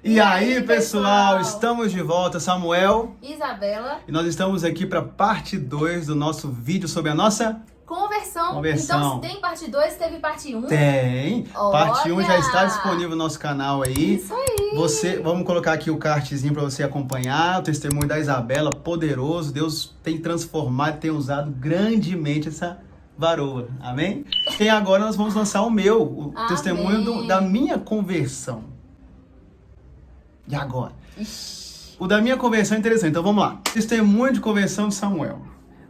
E aí, pessoal, estamos de volta, Samuel, Isabela, e nós estamos aqui para parte 2 do nosso vídeo sobre a nossa conversão. Então, se tem parte 2, teve parte 1? Tem. Parte 1 já está disponível no nosso canal aí. Isso aí. Vamos colocar aqui o cardzinho para você acompanhar, o testemunho da Isabela, poderoso. Deus tem transformado, tem usado grandemente essa varoa. Amém? E agora nós vamos lançar o testemunho da minha conversão. E agora? O da minha conversão é interessante, então vamos lá. Testemunho de conversão de Samuel.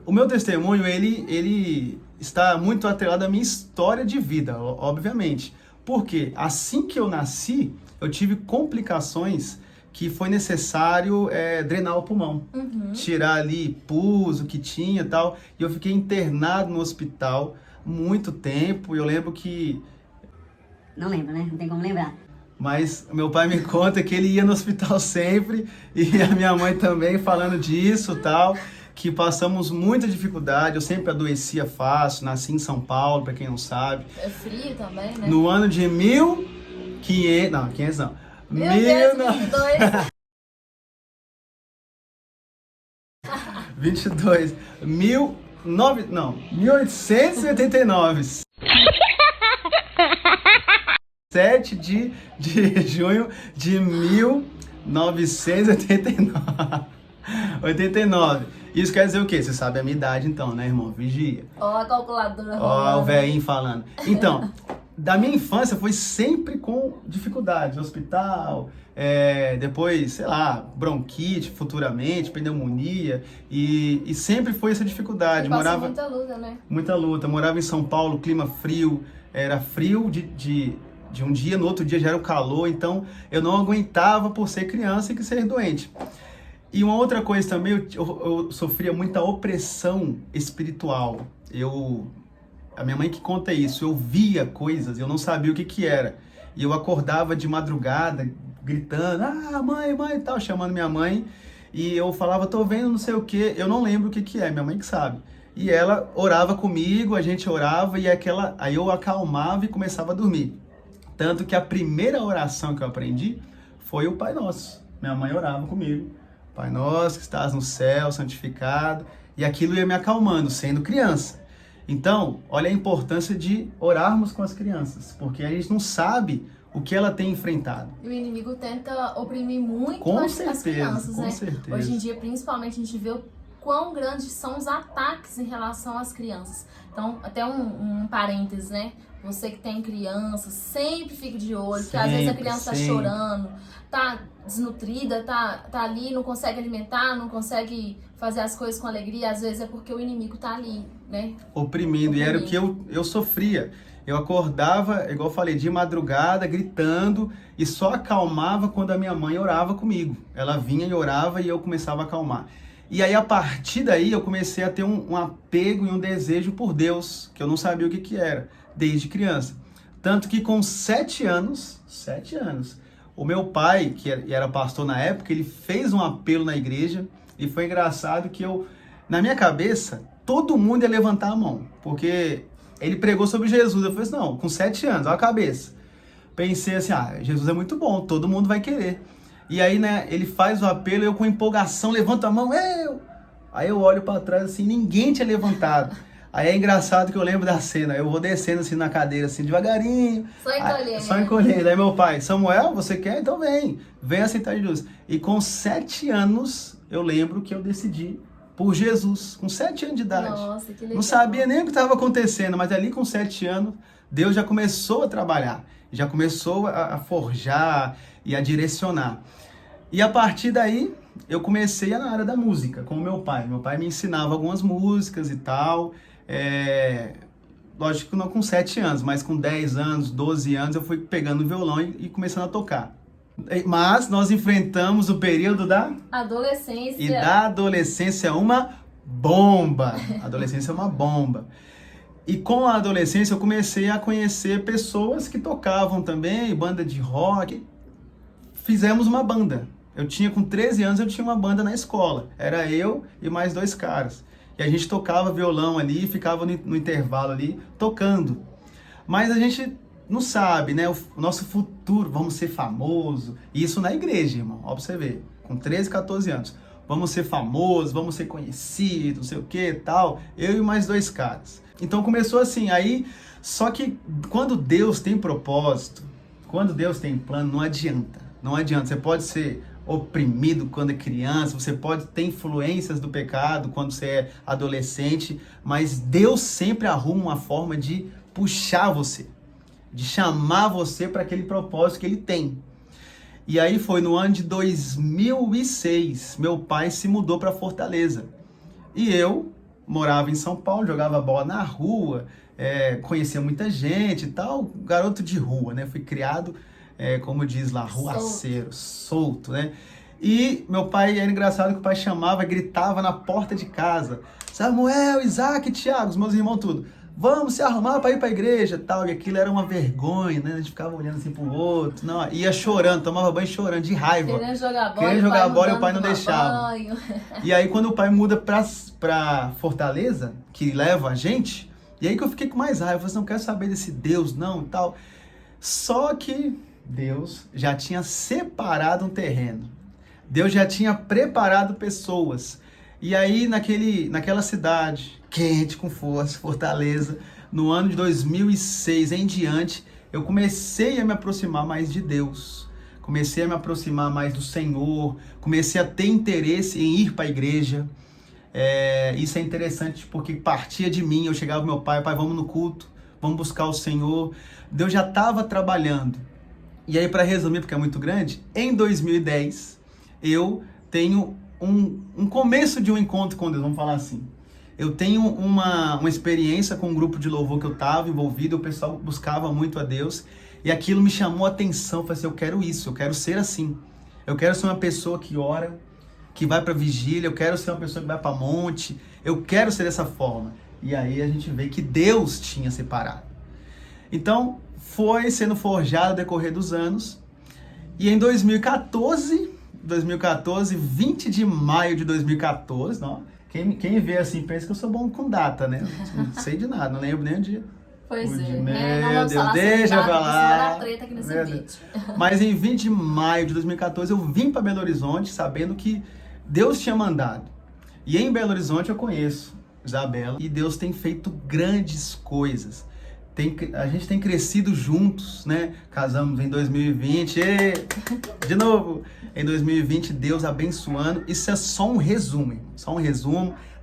O meu testemunho, ele está muito atrelado à minha história de vida, obviamente. Porque assim que eu nasci, eu tive complicações que foi necessário drenar o pulmão. Tirar ali pus, o que tinha e tal. E eu fiquei internado no hospital muito tempo. E eu lembro que... Não lembro, né? Não tem como lembrar. Mas meu pai me conta que ele ia no hospital sempre, e a minha mãe também falando disso e tal, que passamos muita dificuldade, eu sempre adoecia fácil, nasci em São Paulo, pra quem não sabe. É frio também, né? No ano de 1500, não, 500 não. 1889. 7 de junho de 1989. Isso quer dizer o quê? Você sabe a minha idade então, né, irmão? Vigia. Ó a calculadora. Ó o velhinho falando. Então, da minha infância foi sempre com dificuldade. Hospital, depois, sei lá, bronquite futuramente, pneumonia. E sempre foi essa dificuldade. Morava muita luta, né? Muita luta. Morava em São Paulo, clima frio. Era frio de um dia, no outro dia já era o calor, então eu não aguentava por ser criança e ser doente. E uma outra coisa também, eu sofria muita opressão espiritual. A minha mãe que conta isso, eu via coisas, eu não sabia o que era. E eu acordava de madrugada, gritando, mãe, e tal, chamando minha mãe. E eu falava, tô vendo não sei o que, eu não lembro o que é, minha mãe que sabe. E ela orava comigo, a gente orava, e aí eu acalmava e começava a dormir. Tanto que a primeira oração que eu aprendi foi o Pai Nosso. Minha mãe orava comigo. Pai Nosso, que estás no céu, santificado. E aquilo ia me acalmando, sendo criança. Então, olha a importância de orarmos com as crianças. Porque a gente não sabe o que ela tem enfrentado. E o inimigo tenta oprimir muito as crianças, né? Com certeza. Hoje em dia, principalmente, a gente vê o quão grandes são os ataques em relação às crianças. Então, até um parênteses, né? Você que tem criança, sempre fique de olho, porque às vezes a criança tá chorando, tá desnutrida, tá ali, não consegue alimentar, não consegue fazer as coisas com alegria, às vezes é porque o inimigo tá ali, né? Oprimindo. E era o que eu sofria. Eu acordava, igual eu falei, de madrugada, gritando, e só acalmava quando a minha mãe orava comigo. Ela vinha e orava e eu começava a acalmar. E aí, a partir daí, eu comecei a ter um apego e um desejo por Deus, que eu não sabia o que era, desde criança. Tanto que com 7 anos, o meu pai, que era pastor na época, ele fez um apelo na igreja, e foi engraçado que na minha cabeça, todo mundo ia levantar a mão, porque ele pregou sobre Jesus. Eu falei assim, não, com 7 anos, olha a cabeça. Pensei assim, Jesus é muito bom, todo mundo vai querer. E aí, né, ele faz o apelo, eu com empolgação levanto a mão, eu! Aí eu olho pra trás assim, ninguém tinha levantado. Aí é engraçado que eu lembro da cena, eu vou descendo assim na cadeira, assim, devagarinho. Só encolhendo. Aí meu pai, Samuel, você quer? Então vem aceitar Jesus. E com 7 anos, eu lembro que eu decidi por Jesus, com 7 anos de idade. Nossa, que legal. Não sabia nem o que estava acontecendo, mas ali com 7 anos, Deus já começou a trabalhar, já começou a forjar e a direcionar. E a partir daí, eu comecei na área da música, com o meu pai. Meu pai me ensinava algumas músicas e tal. Lógico que não com 7 anos, mas com 10 anos, 12 anos, eu fui pegando o violão e começando a tocar. Mas nós enfrentamos o período da adolescência. E da adolescência uma bomba. A adolescência é uma bomba. E com a adolescência eu comecei a conhecer pessoas que tocavam também, banda de rock. Fizemos uma banda. Com 13 anos eu tinha uma banda na escola. Era eu e mais 2 caras. E a gente tocava violão ali, ficava no intervalo ali, tocando. Mas a gente não sabe, né? O nosso futuro, vamos ser famoso. E isso na igreja, irmão. Ó, pra você ver, com 13, 14 anos. Vamos ser famosos, vamos ser conhecidos, não sei o que tal. Eu e mais 2 caras. Então começou assim, aí... Só que quando Deus tem propósito, quando Deus tem plano, não adianta. Não adianta. Você pode ser oprimido quando é criança, você pode ter influências do pecado quando você é adolescente, mas Deus sempre arruma uma forma de puxar você, de chamar você para aquele propósito que Ele tem. E aí foi no ano de 2006, meu pai se mudou para Fortaleza. E eu morava em São Paulo, jogava bola na rua, conhecia muita gente e tal, garoto de rua, né? Fui criado, como diz lá, ruaceiro, solto, né? E meu pai, era engraçado que o pai chamava, gritava na porta de casa, Samuel, Isaac, Thiago, os meus irmãos tudo, vamos se arrumar para ir para a igreja, tal, e aquilo era uma vergonha, né? A gente ficava olhando assim pro outro, não, ia chorando, tomava banho chorando, de raiva. Querendo jogar bola, e o pai não deixava. Banho. E aí quando o pai muda pra Fortaleza, que leva a gente, e aí que eu fiquei com mais raiva, eu falei assim, não quero saber desse Deus não, e tal. Só que Deus já tinha separado um terreno. Deus já tinha preparado pessoas. E aí naquela cidade, quente, com força, Fortaleza, no ano de 2006 em diante, eu comecei a me aproximar mais de Deus. Comecei a me aproximar mais do Senhor. Comecei a ter interesse em ir para a igreja. Isso é interessante porque partia de mim. Eu chegava pro meu pai, vamos no culto, vamos buscar o Senhor. Deus já estava trabalhando. E aí, para resumir, porque é muito grande, em 2010, eu tenho um começo de um encontro com Deus, vamos falar assim. Eu tenho uma experiência com um grupo de louvor que eu estava envolvido, o pessoal buscava muito a Deus, e aquilo me chamou a atenção. Eu falei assim, eu quero isso, eu quero ser assim. Eu quero ser uma pessoa que ora, que vai para vigília, eu quero ser uma pessoa que vai para monte, eu quero ser dessa forma. E aí a gente vê que Deus tinha separado. Então, foi sendo forjado ao decorrer dos anos, e em 2014, 20 de maio de 2014, não, quem vê assim pensa que eu sou bom com data, né? Não sei de nada, não lembro nem o dia. Pois é, meu Deus, deixa pra lá. Treta aqui nesse vídeo. Mas em 20 de maio de 2014 eu vim para Belo Horizonte sabendo que Deus tinha mandado. E em Belo Horizonte eu conheço Isabela e Deus tem feito grandes coisas. A gente tem crescido juntos, né? Casamos em 2020, de novo, em 2020, Deus abençoando. Isso é só um resumo,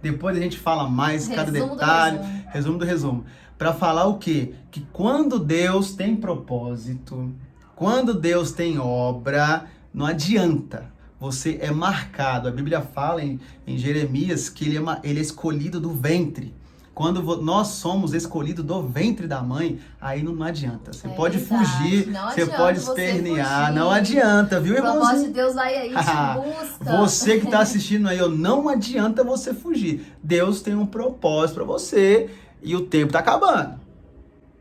Depois a gente fala mais, cada detalhe, resumo do resumo. Para falar o quê? Que quando Deus tem propósito, quando Deus tem obra, não adianta. Você é marcado. A Bíblia fala em Jeremias que ele é escolhido do ventre. Quando nós somos escolhidos do ventre da mãe, aí não adianta. Você pode fugir, você pode espernear, não adianta, viu, irmãozinho? O propósito de Deus vai aí, te busca. Você que está assistindo aí, não adianta você fugir. Deus tem um propósito para você e o tempo está acabando,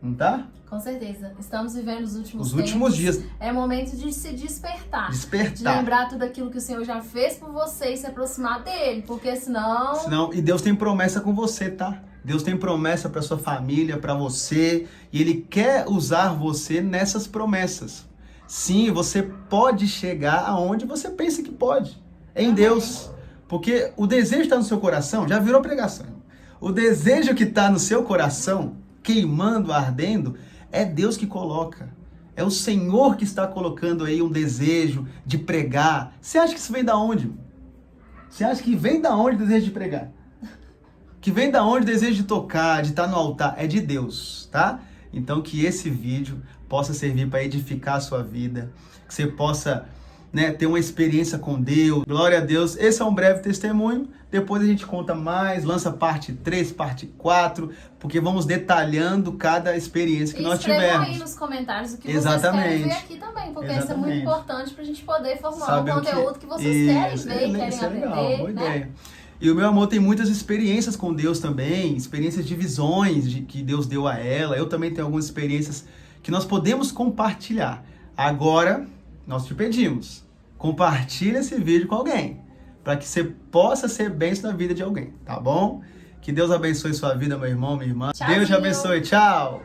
não tá? Com certeza. Estamos vivendo os últimos dias. É momento de se despertar. De lembrar tudo aquilo que o Senhor já fez por você e se aproximar dele, porque senão... E Deus tem promessa com você, tá? Deus tem promessa para sua família, para você, e Ele quer usar você nessas promessas. Sim, você pode chegar aonde você pensa que pode, em Deus. Porque o desejo está no seu coração, já virou pregação. O desejo que está no seu coração, queimando, ardendo, é Deus que coloca. É o Senhor que está colocando aí um desejo de pregar. Você acha que isso vem da onde? Você acha que vem da onde o desejo de pregar? Que vem da onde o desejo de tocar, de estar no altar? É de Deus, tá? Então que esse vídeo possa servir para edificar a sua vida. Que você possa, né, ter uma experiência com Deus. Glória a Deus. Esse é um breve testemunho. Depois a gente conta mais, lança parte 3, parte 4, porque vamos detalhando cada experiência que nós tivermos. Escrevam aí nos comentários o que vocês querem ver aqui também, porque isso é muito importante para a gente poder formar um conteúdo que vocês querem ver, querem aprender, boa ideia. E o meu amor tem muitas experiências com Deus também, experiências de visões que Deus deu a ela. Eu também tenho algumas experiências que nós podemos compartilhar. Agora, nós te pedimos, compartilhe esse vídeo com alguém, para que você possa ser bênção na vida de alguém, tá bom? Que Deus abençoe sua vida, meu irmão, minha irmã. Tchauzinho. Deus te abençoe, tchau!